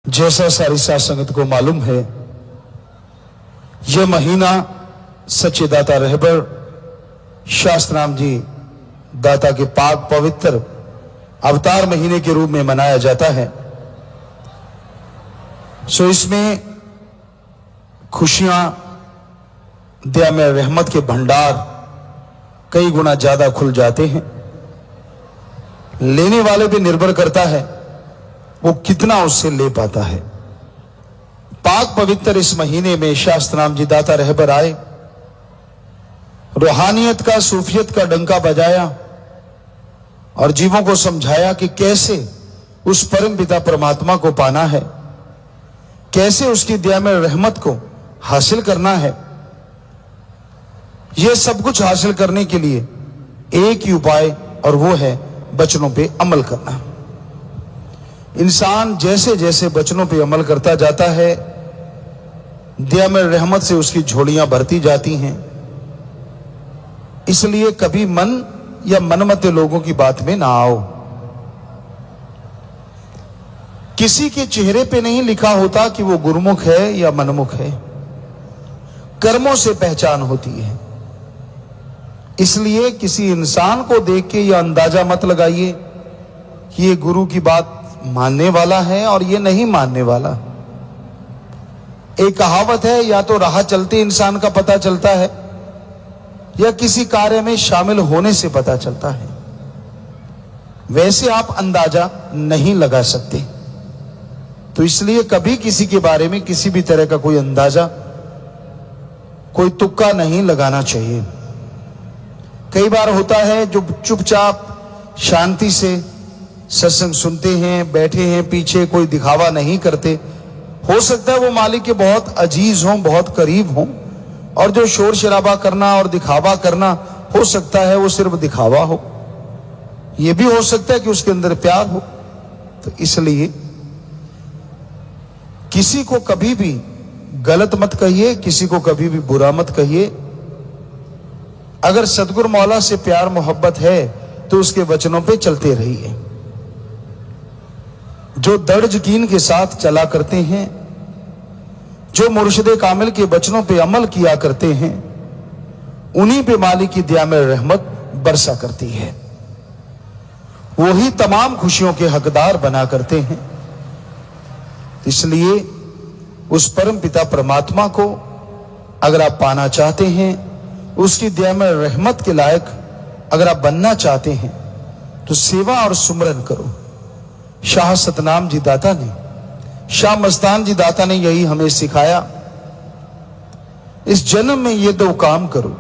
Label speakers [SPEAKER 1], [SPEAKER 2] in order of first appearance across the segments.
[SPEAKER 1] जैसा सारी साध संगत को मालूम है, यह महीना सच्चे दाता रहबर शास्त्राम जी दाता के पाक पवित्र अवतार महीने के रूप में मनाया जाता है। सो इसमें खुशियां, दया में रहमत के भंडार कई गुना ज्यादा खुल जाते हैं। लेने वाले पे निर्भर करता है वो कितना उससे ले पाता है। पाक पवित्र इस महीने में शास्त्राम जी दाता रहबर आए, रूहानियत का, सूफियत का डंका बजाया और जीवों को समझाया कि कैसे उस परम पिता परमात्मा को पाना है, कैसे उसकी दया में रहमत को हासिल करना है। यह सब कुछ हासिल करने के लिए एक ही उपाय, और वो है वचनों पे अमल करना। इंसान जैसे जैसे वचनों पे अमल करता जाता है, दया में रहमत से उसकी झोलियां भरती जाती हैं। इसलिए कभी मन या मनमते लोगों की बात में ना आओ। किसी के चेहरे पे नहीं लिखा होता कि वो गुरुमुख है या मनमुख है, कर्मों से पहचान होती है। इसलिए किसी इंसान को देख के यह अंदाजा मत लगाइए कि ये गुरु की बात मानने वाला है और ये नहीं मानने वाला। एक कहावत है, या तो राह चलते इंसान का पता चलता है या किसी कार्य में शामिल होने से पता चलता है। वैसे आप अंदाजा नहीं लगा सकते। तो इसलिए कभी किसी के बारे में किसी भी तरह का कोई अंदाजा, कोई तुक्का नहीं लगाना चाहिए। कई बार होता है जो चुपचाप शांति से सत्संग सुनते हैं, बैठे हैं पीछे, कोई दिखावा नहीं करते। हो सकता है वो मालिक के बहुत अजीज हों, बहुत करीब हों, और जो शोर शराबा करना और दिखावा करना, हो सकता है वो सिर्फ दिखावा हो। ये भी हो सकता है कि उसके अंदर प्यार हो। तो इसलिए किसी को कभी भी गलत मत कहिए, किसी को कभी भी बुरा मत कहिए। अगर सदगुरु मौला से प्यार मोहब्बत है तो उसके वचनों पे चलते रहिए। जो दृढ़ यकीन के साथ चला करते हैं, जो मुर्शिद कामिल के वचनों पे अमल किया करते हैं, उन्हीं पे मालिक की दया में रहमत बरसा करती है। वही तमाम खुशियों के हकदार बना करते हैं। इसलिए उस परम पिता परमात्मा को अगर आप पाना चाहते हैं, उसकी दया में रहमत के लायक अगर आप बनना चाहते हैं, तो सेवा और सुमरन करो। शाह सतनाम जी दाता ने, शाह मस्तान जी दाता ने यही हमें सिखाया। इस जन्म में ये दो काम करो,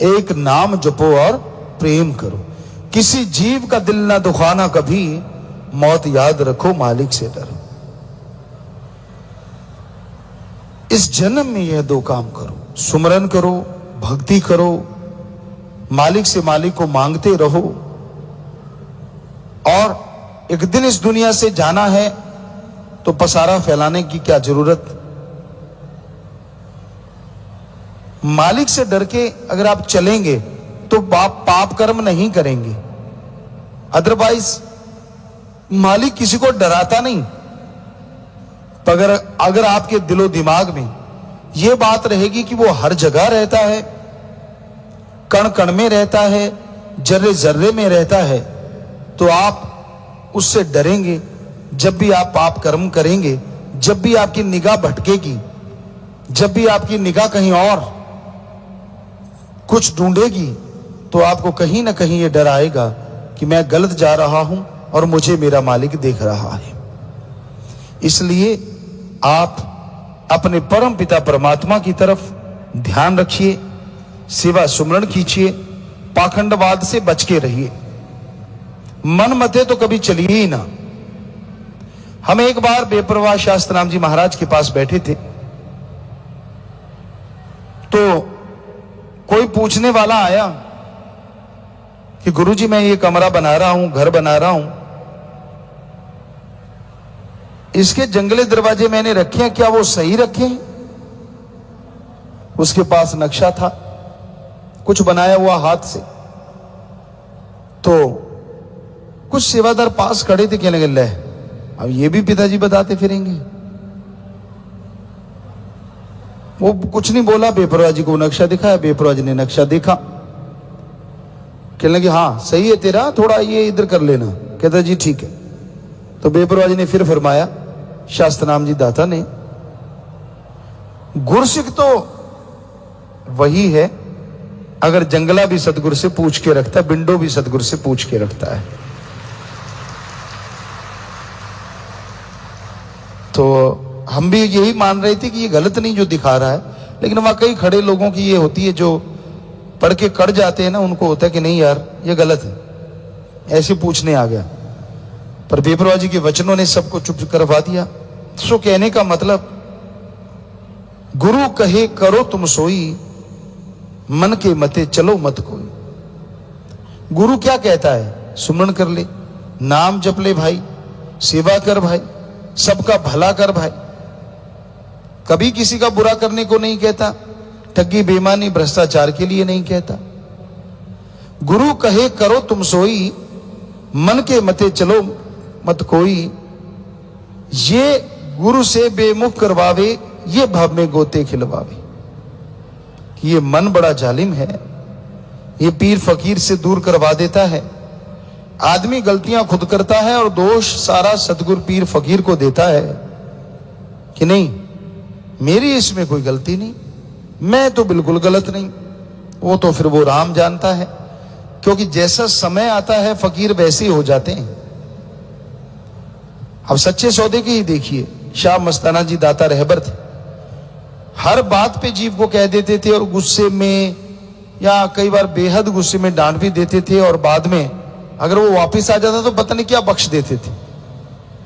[SPEAKER 1] एक नाम जपो और प्रेम करो। किसी जीव का दिल ना दुखाना कभी, मौत याद रखो मालिक से डरो। इस जन्म में यह दो काम करो, सुमरन करो, भक्ति करो, मालिक से मालिक को मांगते रहो। और एक दिन इस दुनिया से जाना है तो पसारा फैलाने की क्या जरूरत। मालिक से डर के अगर आप चलेंगे तो पाप कर्म नहीं करेंगे। अदरवाइज मालिक किसी को डराता नहीं। तो अगर आपके दिलो दिमाग में यह बात रहेगी कि वो हर जगह रहता है, कण कण में रहता है, जर्रे जर्रे में रहता है, तो आप उससे डरेंगे। जब भी आप पाप कर्म करेंगे, जब भी आपकी निगाह भटकेगी, जब भी आपकी निगाह कहीं और कुछ ढूंढेगी, तो आपको कहीं ना कहीं ये डर आएगा कि मैं गलत जा रहा हूं और मुझे मेरा मालिक देख रहा है। इसलिए आप अपने परम पिता परमात्मा की तरफ ध्यान रखिए, सेवा सुमरण कीजिए, पाखंडवाद से बच के रहिए। मन मते तो कभी चलिए ही ना। हम एक बार बेपरवाह शास्त्राम जी महाराज के पास बैठे थे, तो कोई पूछने वाला आया कि गुरुजी मैं ये कमरा बना रहा हूं, घर बना रहा हूं, इसके जंगले दरवाजे मैंने रखे हैं, क्या वो सही रखे हैं? उसके पास नक्शा था, कुछ बनाया हुआ हाथ से। तो कुछ सेवादार पास खड़े थे, कहने लगे ले अब ये भी पिताजी बताते फिरेंगे। वो कुछ नहीं बोला, बेपरवाह जी को नक्शा दिखाया, बेपरवाह जी ने नक्शा देखा, कहने लगे हाँ सही है तेरा, थोड़ा ये इधर कर लेना। कहता जी ठीक है। तो बेपरवाह जी ने फिर फरमाया, शास्त्रनाम जी दाता ने, गुरसिख तो वही है अगर जंगला भी सतगुरु से पूछ के रखता है, बिंडो भी सतगुरु से पूछ के रखता है। तो हम भी यही मान रहे थे कि ये गलत नहीं जो दिखा रहा है, लेकिन वाकई खड़े लोगों की ये होती है, जो पढ़ के कट जाते हैं ना, उनको होता है कि नहीं यार ये गलत है, ऐसे पूछने आ गया। पर बेपरवाह जी के वचनों ने सबको चुप करवा दिया। सो कहने का मतलब, गुरु कहे करो तुम सोई, मन के मते चलो मत कोई। गुरु क्या कहता है? सुमरण कर ले, नाम जप ले भाई, सेवा कर भाई, सबका भला कर भाई। कभी किसी का बुरा करने को नहीं कहता, ठगी बेईमानी भ्रष्टाचार के लिए नहीं कहता। गुरु कहे करो तुम सोई, मन के मते चलो मत कोई। ये गुरु से बेमुख करवावे, ये भव में गोते खिलवावे। कि ये मन बड़ा जालिम है, ये पीर फकीर से दूर करवा देता है। आदमी गलतियां खुद करता है और दोष सारा सतगुरु पीर फकीर को देता है कि नहीं मेरी इसमें कोई गलती नहीं, मैं तो बिल्कुल गलत नहीं। वो तो फिर वो राम जानता है, क्योंकि जैसा समय आता है फकीर वैसे ही हो जाते हैं। अब सच्चे सौदे की ही देखिए, शाह मस्ताना जी दाता रहबर थे, हर बात पे जीव को कह देते थे और गुस्से में या कई बार बेहद गुस्से में डांट भी देते थे, और बाद में अगर वो वापस आ जाता तो पता नहीं क्या बख्श देते थे।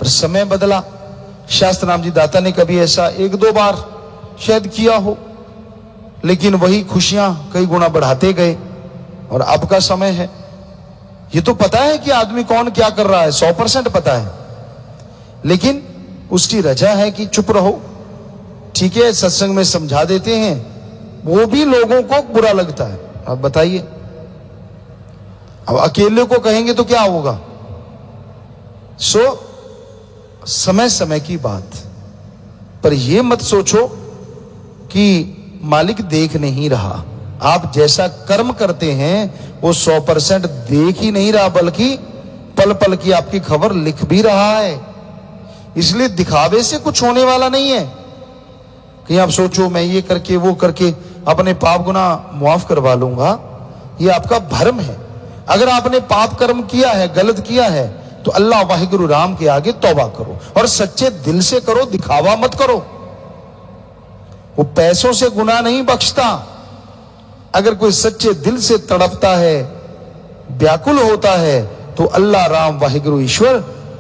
[SPEAKER 1] पर समय बदला, शास्त्रनाम जी दाता ने कभी ऐसा एक दो बार शायद किया हो, लेकिन वही खुशियां कई गुना बढ़ाते गए। और अब का समय है, ये तो पता है कि आदमी कौन क्या कर रहा है, 100% पता है, लेकिन उसकी रजा है कि चुप रहो। ठीक है, सत्संग में समझा देते हैं, वो भी लोगों को बुरा लगता है। अब बताइए, अब अकेले को कहेंगे तो क्या होगा? समय समय की बात, पर यह मत सोचो कि मालिक देख नहीं रहा। आप जैसा कर्म करते हैं वो 100% देख ही नहीं रहा, बल्कि पल पल की आपकी खबर लिख भी रहा है। इसलिए दिखावे से कुछ होने वाला नहीं है कि आप सोचो मैं ये करके वो करके अपने पाप गुना मुआफ करवा लूंगा। ये आपका भ्रम है। अगर आपने पाप कर्म किया है, गलत किया है, तो अल्लाह वाहिगुरु राम के आगे तौबा करो और सच्चे दिल से करो, दिखावा मत करो। वो पैसों से गुनाह नहीं बख्शता। अगर कोई सच्चे दिल से तड़पता है, व्याकुल होता है, तो अल्लाह राम वाहिगुरु ईश्वर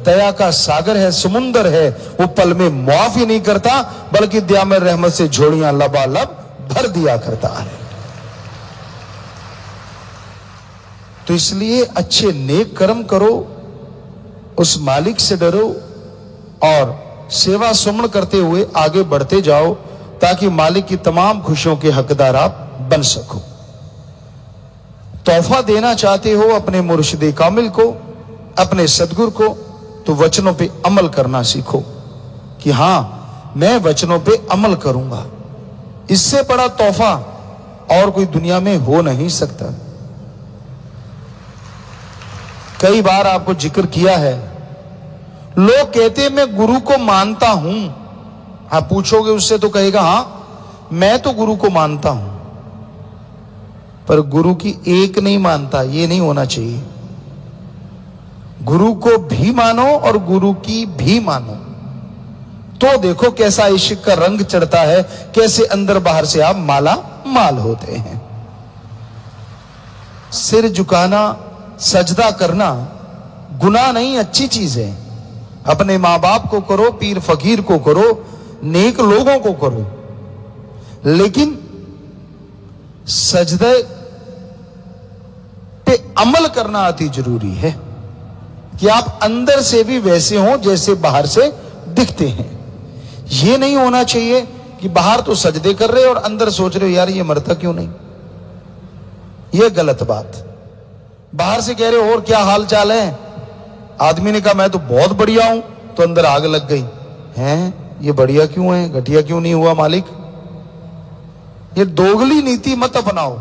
[SPEAKER 1] दया का सागर है, समुंदर है। वो पल में मुआफ ही नहीं करता, बल्कि दया में रहमत से झोलियां लबालब भर दिया करता है। तो इसलिए अच्छे नेक कर्म करो, उस मालिक से डरो और सेवा सुमन करते हुए आगे बढ़ते जाओ, ताकि मालिक की तमाम खुशियों के हकदार आप बन सको। तोहफा देना चाहते हो अपने मुर्शिद कामिल को, अपने सदगुरु को, तो वचनों पे अमल करना सीखो कि हां मैं वचनों पे अमल करूंगा। इससे बड़ा तोहफा और कोई दुनिया में हो नहीं सकता। कई बार आपको जिक्र किया है, लोग कहते हैं मैं गुरु को मानता हूं। आप पूछोगे उससे तो कहेगा हां मैं तो गुरु को मानता हूं, पर गुरु की एक नहीं मानता। ये नहीं होना चाहिए। गुरु को भी मानो और गुरु की भी मानो, तो देखो कैसा इश्क का रंग चढ़ता है, कैसे अंदर बाहर से आप माला माल होते हैं। सिर झुकाना, सजदा करना गुनाह नहीं, अच्छी चीज है। अपने माँ बाप को करो, पीर फकीर को करो, नेक लोगों को करो, लेकिन सजदे पे अमल करना अति जरूरी है कि आप अंदर से भी वैसे हों जैसे बाहर से दिखते हैं। यह नहीं होना चाहिए कि बाहर तो सजदे कर रहे और अंदर सोच रहे हो यार ये मरता क्यों नहीं। यह गलत बात। बाहर से कह रहे हो और क्या हाल चाल है, आदमी ने कहा मैं तो बहुत बढ़िया हूं, तो अंदर आग लग गई, हैं ये बढ़िया क्यों है, घटिया क्यों नहीं हुआ मालिक। ये दोगली नीति मत अपनाओ।